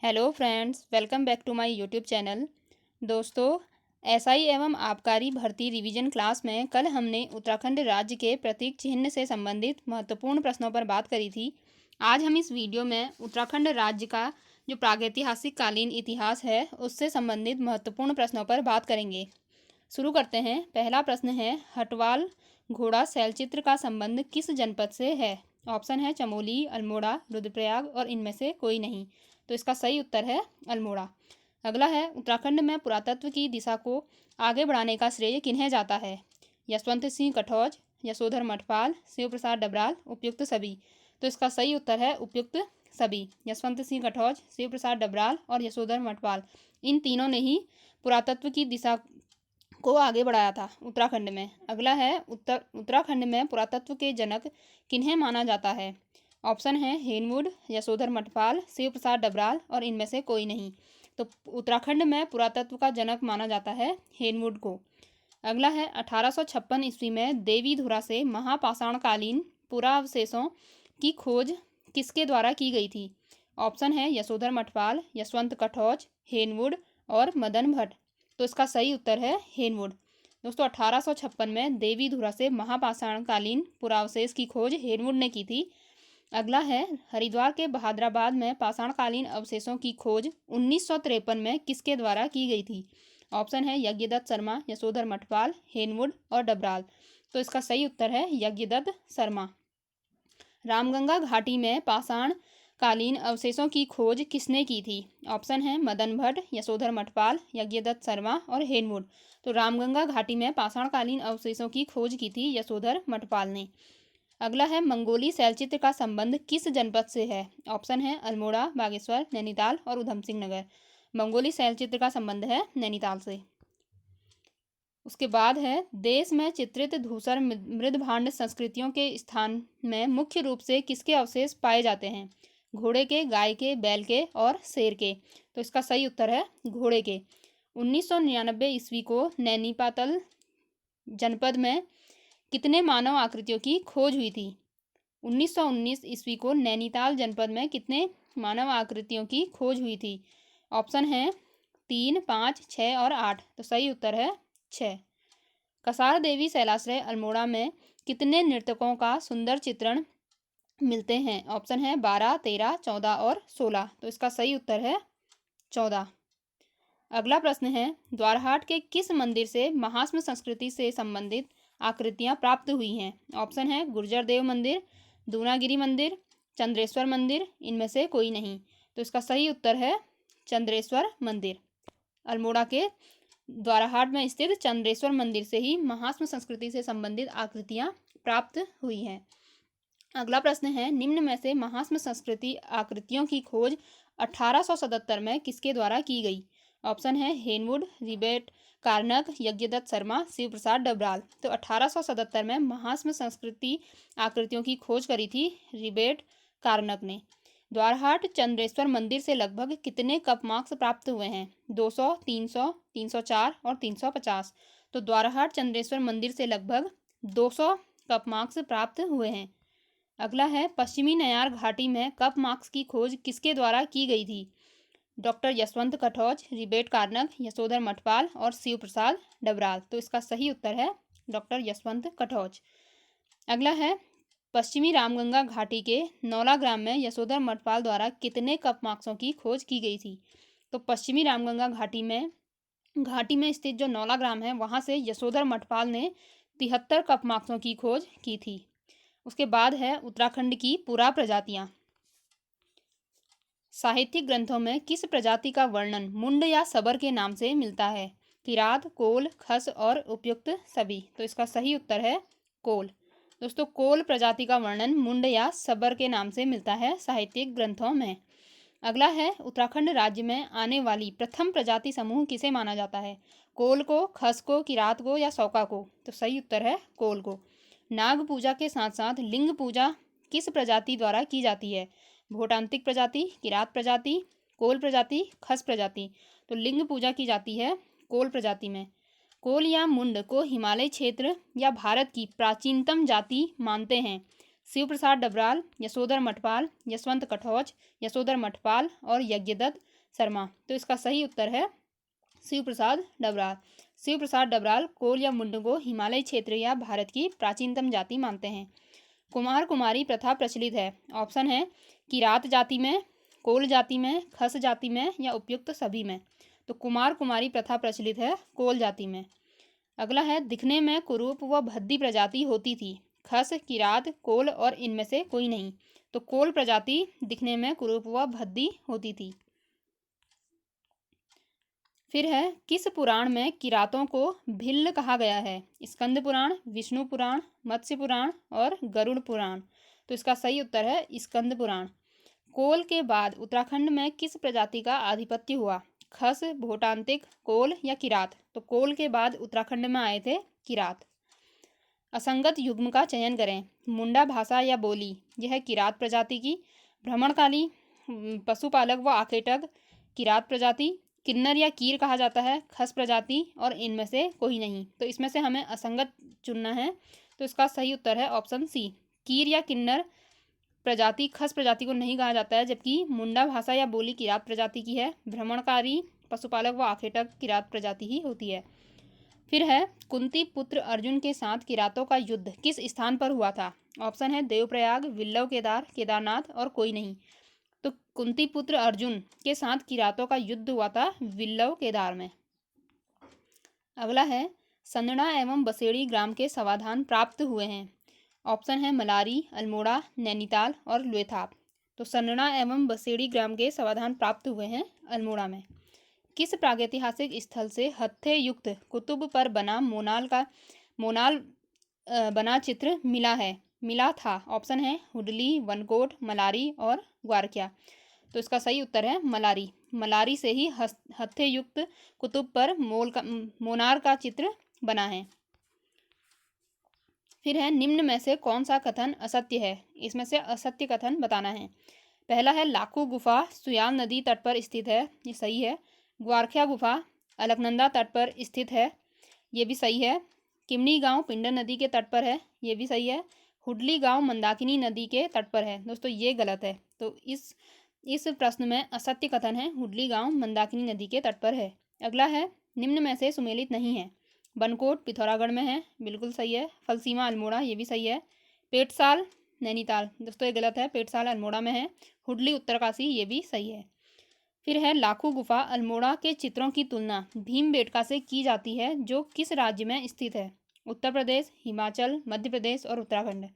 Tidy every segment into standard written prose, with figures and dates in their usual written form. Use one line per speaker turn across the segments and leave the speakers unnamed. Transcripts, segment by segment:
Hello friends, welcome back to my YouTube channel. दोस्तों, SI एवं आबकारी भर्ती रिवीजन क्लास में कल हमने उत्तराखंड राज्य के प्रतीक चिन्ह से संबंधित महत्वपूर्ण प्रश्नों पर बात करी थी। आज हम इस वीडियो में उत्तराखंड राज्य का जो प्रागैतिहासिक कालीन इतिहास है उससे संबंधित महत्वपूर्ण प्रश्नों पर बात करेंगे। शुरू करते हैं। पहला प्रश्न है, हटवाल घोड़ा शैलचित्र का संबंध किस जनपद से है? ऑप्शन है चमोली, अल्मोड़ा, रुद्रप्रयाग और इनमें से कोई नहीं। तो इसका सही उत्तर है अल्मोड़ा। अगला है, उत्तराखंड में पुरातत्व की दिशा को आगे बढ़ाने का श्रेय किन्हें जाता है? यशवंत सिंह कटौज, यशोधर मठपाल, शिव प्रसाद डबराल, उपयुक्त सभी। तो इसका सही उत्तर है उपयुक्त सभी। यशवंत सिंह कटौज, शिव प्रसाद डबराल और यशोधर मठपाल, इन तीनों ने ही पुरातत्व की दिशा को आगे बढ़ाया था उत्तराखंड में। अगला है, उत्तराखंड में पुरातत्व के जनक किन्हें माना जाता है? ऑप्शन है हेनवुड, यशोधर मठपाल, शिव प्रसाद डबराल और इनमें से कोई नहीं। तो उत्तराखंड में पुरातत्व का जनक माना जाता है हेनवुड को। अगला है, 1856 ईस्वी में देवीधुरा से महापाषाणकालीन पुरावशेषों की खोज किसके द्वारा की गई थी? ऑप्शन है यशोधर मठपाल, यशवंत कटौज, हेनवुड और मदन भट्ट। तो इसका सही उत्तर है हेनवुड। दोस्तों, 1856 में देवीधुरा से महापाषाणकालीन पुरावशेष की खोज हेनवुड ने की थी। अगला है, हरिद्वार के बहादुराबाद में पाषाणकालीन अवशेषों की खोज 1953 में किसके द्वारा की गई थी? ऑप्शन है यज्ञदत्त शर्मा, यशोधर मठपाल, हेनवुड और डबराल। तो इसका सही उत्तर है यज्ञदत्त शर्मा। रामगंगा घाटी में पाषाण कालीन अवशेषों की खोज किसने की थी? ऑप्शन है मदन भट्ट, यशोधर मठपाल, यज्ञदत्त शर्मा और हेनवुड। तो रामगंगा घाटी में पाषाणकालीन अवशेषों की खोज की थी यशोधर मठपाल ने। अगला है, मंगोली शैलचित्र का संबंध किस जनपद से है? ऑप्शन है अल्मोड़ा, बागेश्वर, नैनीताल और उधम सिंह नगर। मंगोली शैलचित्र का संबंध है नैनीताल से। उसके बाद है, देश में चित्रित धूसर मृदभांड संस्कृतियों के स्थान में मुख्य रूप से किसके अवशेष पाए जाते हैं? घोड़े के, गाय के, बैल के और शेर के। तो इसका सही उत्तर है घोड़े के। 1999 ईस्वी को नैनीपातल जनपद में कितने मानव आकृतियों की खोज हुई थी? 1919 ईस्वी को नैनीताल जनपद में कितने मानव आकृतियों की खोज हुई थी? ऑप्शन है 3, 5, 6 और 8। तो सही उत्तर है 6। कसार देवी शैलाश्रय अल्मोड़ा में कितने नर्तकों का सुंदर चित्रण मिलते हैं? ऑप्शन है 12, 13, 14 और 16। तो इसका सही उत्तर है 14। अगला प्रश्न है, द्वारहाट के किस मंदिर से महास्म संस्कृति से संबंधित आकृतियां प्राप्त हुई हैं? ऑप्शन है गुर्जर देव मंदिर, दूनागिरी मंदिर, चंद्रेश्वर मंदिर, इनमें से कोई नहीं। तो इसका सही उत्तर है चंद्रेश्वर मंदिर। अल्मोड़ा के द्वाराहाट में स्थित चंद्रेश्वर मंदिर से ही महास्म संस्कृति से संबंधित आकृतियां प्राप्त हुई हैं। अगला प्रश्न है, निम्न में से महास्म संस्कृति आकृतियों की खोज 1877 में किसके द्वारा की गई? ऑप्शन है हेनवुड, रिबेट कार्नक, यज्ञदत्त शर्मा, शिव प्रसाद डबराल। तो 1877 में महास्म संस्कृति आकृतियों की खोज करी थी रिबेट कार्नक ने। द्वारहाट चंद्रेश्वर मंदिर से लगभग कितने कप मार्क्स प्राप्त हुए हैं? 200, 300, 304 और 350। तो द्वारहाट चंद्रेश्वर मंदिर से लगभग 200 कप मार्क्स प्राप्त हुए हैं। अगला है, पश्चिमी नयार घाटी में कप मार्क्स की खोज किसके द्वारा की गई थी? डॉक्टर यशवंत कटौज, रिबेट कार्नक, यशोधर मठपाल और शिव प्रसाद डबराल। तो इसका सही उत्तर है डॉक्टर यशवंत कटौज। अगला है, पश्चिमी रामगंगा घाटी के नौला ग्राम में यशोधर मठपाल द्वारा कितने कप मार्क्सों की खोज की गई थी? तो पश्चिमी रामगंगा घाटी में स्थित जो नौला ग्राम है वहां से यशोधर मठपाल ने 73 कप मार्क्सों की खोज की थी। उसके बाद है, उत्तराखंड की पुरा प्रजातियां। साहित्यिक ग्रंथों में किस प्रजाति का वर्णन मुंड या सबर के नाम से मिलता है? किरात, कोल, खस और उपयुक्त सभी। तो इसका सही उत्तर है कोल। दोस्तों, कोल प्रजाति का वर्णन मुंड या सबर के नाम से मिलता है साहित्यिक ग्रंथों में। अगला है, उत्तराखंड राज्य में आने वाली प्रथम प्रजाति समूह किसे माना जाता है? कोल को, खस को, किरात को या सौका को? तो सही उत्तर है कोल को। नाग पूजा के साथ साथ लिंग पूजा किस प्रजाति द्वारा की जाती है? भोटांतिक प्रजाति, किरात प्रजाति, कोल प्रजाति, खस प्रजाति। तो लिंग पूजा की जाती है कोल प्रजाति में। कोल या मुंड को हिमालय क्षेत्र या भारत की प्राचीनतम जाति मानते हैं शिव प्रसाद डबराल, यशोधर मठपाल, यशवंत कठौच, यशोधर मठपाल और यज्ञदत्त शर्मा। तो इसका सही उत्तर है शिव प्रसाद डबराल। शिव प्रसाद डबराल कोल या मुंड को हिमालय क्षेत्र या भारत की प्राचीनतम जाति मानते हैं। कुमार कुमारी प्रथा प्रचलित है। ऑप्शन है किरात जाति में, कोल जाति में, खस जाति में या उपयुक्त सभी में। तो कुमार कुमारी प्रथा प्रचलित है कोल जाति में। अगला है दिखने में कुरूप व भद्दी प्रजाति होती थी। खस, किरात, कोल और इनमें से कोई नहीं। तो कोल प्रजाति दिखने में कुरूप व भद्दी होती थी। फिर है किस पुराण में किरातों को भिल्ल कहा गया है? स्कंद पुराण, विष्णु पुराण, मत्स्य पुराण और गरुड़ पुराण। तो इसका सही उत्तर है स्कंद पुराण। कोल के बाद उत्तराखंड में किस प्रजाति का आधिपत्य हुआ? खस, भोटांतिक, कोल या किरात। तो कोल के बाद उत्तराखंड में आए थे किरात। असंगत युग्म का चयन करें। मुंडा भाषा या बोली, यह किरात प्रजाति की। भ्रमणकाली, पशुपालक व आखेटक, किरात प्रजाति। किन्नर या कीर कहा जाता है, खस प्रजाति और इनमें से कोई नहीं। तो इसमें से हमें असंगत चुनना है। तो इसका सही उत्तर है ऑप्शन सी, कीर या किन्नर प्रजाति खस प्रजाति को नहीं कहा जाता है, जबकि मुंडा भाषा या बोली किरात प्रजाति की है। भ्रमणकारी, पशुपालक व आखेटक किरात प्रजाति ही होती है। फिर है कुंती पुत्र अर्जुन के साथ किरातों का युद्ध किस स्थान पर हुआ था? ऑप्शन है देवप्रयाग, विल्लव केदार, केदारनाथ और कोई नहीं। तो कुंती पुत्र अर्जुन के साथ किरातों का युद्ध हुआ था विल्लव केदार में। अगला है संदना एवं बसेड़ी ग्राम के समाधान प्राप्त हुए हैं। ऑप्शन है मलारी, अल्मोड़ा, नैनीताल और लुएथाप। तो संदना एवं बसेड़ी ग्राम के समाधान प्राप्त हुए हैं अल्मोड़ा में। किस प्रागैतिहासिक स्थल से हत्थे युक्त कुतुब पर बना मोनाल बना चित्र मिला था? ऑप्शन है हुडली, वनकोट, मलारी और ग्वारकिया। तो इसका सही उत्तर है मलारी। मलारी से ही हत्थे युक्त कुतुब पर मोनार का चित्र बना है। फिर है निम्न में से कौन सा कथन असत्य है? इसमें से असत्य कथन बताना है। पहला है लाखू गुफा सुयाल नदी तट पर स्थित है, ये सही है। ग्वारखिया गुफा अलकनंदा तट पर स्थित है, ये भी सही है। किमनी गांव पिंडर नदी के तट पर है, ये भी सही है। हुडली गांव मंदाकिनी नदी के तट पर है। दोस्तों ये गलत है। तो इस प्रश्न में असत्य कथन है हुडली गांव मंदाकिनी नदी के तट पर है। अगला है निम्न में से सुमेलित नहीं है। बनकोट पिथौरागढ़ में है, बिल्कुल सही है। फलसीमा अल्मोड़ा, ये भी सही है। पेटसाल नैनीताल, दोस्तों ये गलत है। पेटसाल अल्मोड़ा में है। हुडली उत्तरकाशी, ये भी सही है। फिर है लाखू गुफा अल्मोड़ा के चित्रों की तुलना भीमबेटका से की जाती है, जो किस राज्य में स्थित है? उत्तर प्रदेश, हिमाचल, मध्य प्रदेश और उत्तराखंड।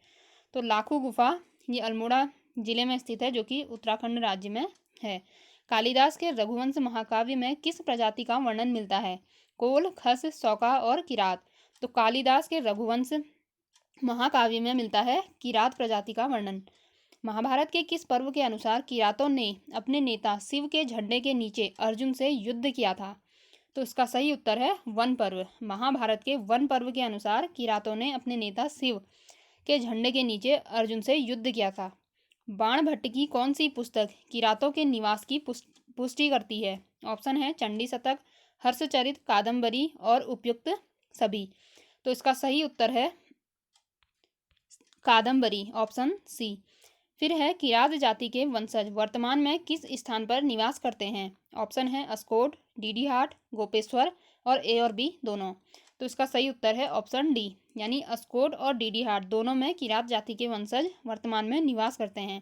तो लाखू गुफा ये अल्मोड़ा जिले में स्थित है, जो कि उत्तराखंड राज्य में है। कालिदास के रघुवंश महाकाव्य में किस प्रजाति का वर्णन मिलता है? कोल, खस, सौका और किरात। तो कालिदास के रघुवंश महाकाव्य में मिलता है किरात प्रजाति का वर्णन। महाभारत के किस पर्व के अनुसार किरातों ने अपने नेता शिव के झंडे के नीचे अर्जुन से युद्ध किया था? तो इसका सही उत्तर है वन पर्व। महाभारत के वन पर्व के अनुसार किरातों ने अपने नेता शिव के झंडे के नीचे अर्जुन से युद्ध किया था। बाणभट्ट की कौन सी पुस्तक किरातों के निवास की पुष्टि करती है? ऑप्शन है चंडी शतक, हर्षचरित, कादम्बरी और उपयुक्त सभी। तो इसका सही उत्तर है कादम्बरी, ऑप्शन सी। फिर है किरात जाति के वंशज वर्तमान में किस स्थान पर निवास करते हैं? ऑप्शन है अस्कोट, डीडीहाट, गोपेश्वर और ए और बी दोनों। तो इसका सही उत्तर है ऑप्शन डी, यानी अस्कोट और डीडीहाट दोनों में किरात जाति के वंशज वर्तमान में निवास करते हैं।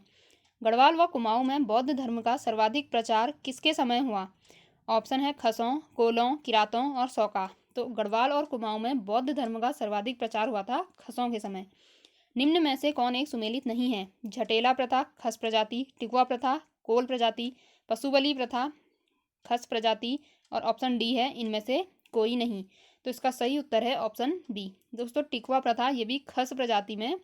गढ़वाल व कुमाऊं में बौद्ध धर्म का सर्वाधिक प्रचार किसके समय हुआ? ऑप्शन है खसों, कोलों, किरातों और सौका। तो गढ़वाल और कुमाऊं में बौद्ध धर्म का सर्वाधिक प्रचार हुआ था खसों के समय। निम्न में से कौन एक सुमेलित नहीं है? झटेला प्रथा, खस प्रजाति, टिकुआ प्रथा, कोल प्रजाति, पशुबली प्रथा, खस प्रजाति और ऑप्शन डी है इनमें से कोई नहीं। तो इसका सही उत्तर है ऑप्शन बी। दोस्तों टिकुआ प्रथा ये भी खस प्रजाति में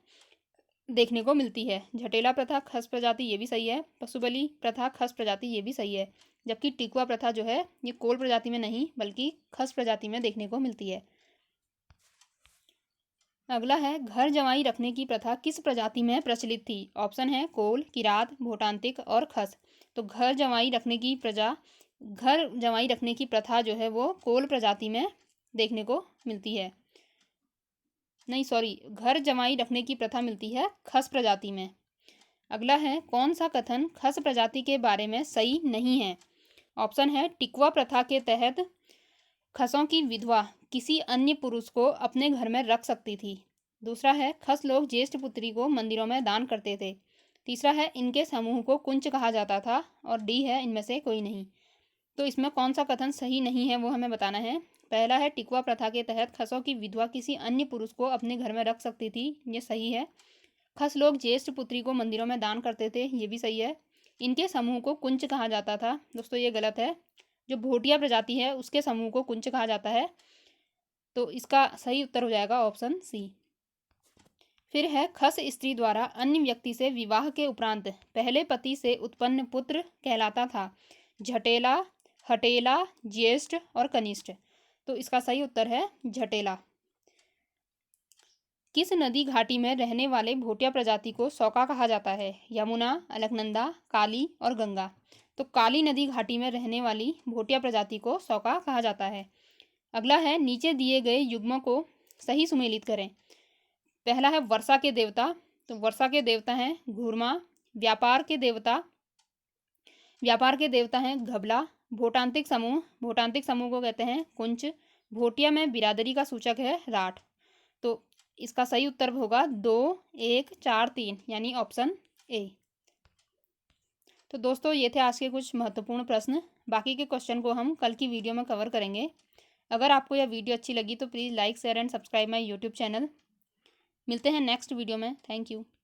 देखने को मिलती है। झटेला प्रथा खस प्रजाति ये भी सही है। पशुबली प्रथा खस प्रजाति ये भी सही है, जबकि टिकुआ प्रथा जो है ये कोल प्रजाति में नहीं बल्कि खस प्रजाति में देखने को मिलती है। अगला है घर जमाई रखने की प्रथा किस प्रजाति में प्रचलित थी? ऑप्शन है कोल, किरात, भोटांतिक और खस। तो घर जमाई रखने की प्रथा जो है वो कोल प्रजाति में देखने को मिलती है। नहीं सॉरी, घर जमाई रखने की प्रथा मिलती है खस प्रजाति में। अगला है, कौन सा कथन खस प्रजाति के बारे में सही नहीं है? ऑप्शन है, टिकवा प्रथा के तहत खसों की विधवा किसी अन्य पुरुष को अपने घर में रख सकती थी। दूसरा है, खस लोग ज्येष्ठ पुत्री को मंदिरों में दान करते थे। तीसरा है, इनके समूह को कुंच कहा जाता था। और डी है, इनमें से कोई नहीं। तो इसमें कौन सा कथन सही नहीं है वो हमें बताना है। पहला है, टिकवा प्रथा के तहत खसों की विधवा किसी अन्य पुरुष को अपने घर में रख सकती थी, ये सही है। खस लोग ज्येष्ठ पुत्री को मंदिरों में दान करते थे, ये भी सही है। इनके समूह को कुंच कहा जाता था, दोस्तों ये गलत है। जो भोटिया प्रजाति है उसके समूह को कुंच कहा जाता है। तो इसका सही उत्तर हो जाएगा ऑप्शन सी। फिर है, खस स्त्री द्वारा अन्य व्यक्ति से विवाह के उपरांत पहले पति से उत्पन्न पुत्र कहलाता था झटेला, हटेला, ज्येष्ठ और कनिष्ठ। तो इसका सही उत्तर है झटेला। किस नदी घाटी में रहने वाले भोटिया प्रजाति को सौका कहा जाता है? यमुना, अलकनंदा, काली और गंगा। तो काली नदी घाटी में रहने वाली भोटिया प्रजाति को सौका कहा जाता है। अगला है, नीचे दिए गए युग्मों को सही सुमेलित करें। पहला है, वर्षा के देवता। तो वर्षा के देवता हैं घूर्मा। व्यापार के देवता हैं घबला। भोटांतिक समूह को कहते हैं कुंच। भोटिया में बिरादरी का सूचक है राठ। तो इसका सही उत्तर होगा 2, 1, 4, 3 यानी ऑप्शन ए। तो दोस्तों ये थे आज के कुछ महत्वपूर्ण प्रश्न। बाकी के क्वेश्चन को हम कल की वीडियो में कवर करेंगे। अगर आपको यह वीडियो अच्छी लगी तो please like, share and subscribe my YouTube channel. मिलते हैं नेक्स्ट वीडियो में। Thank you.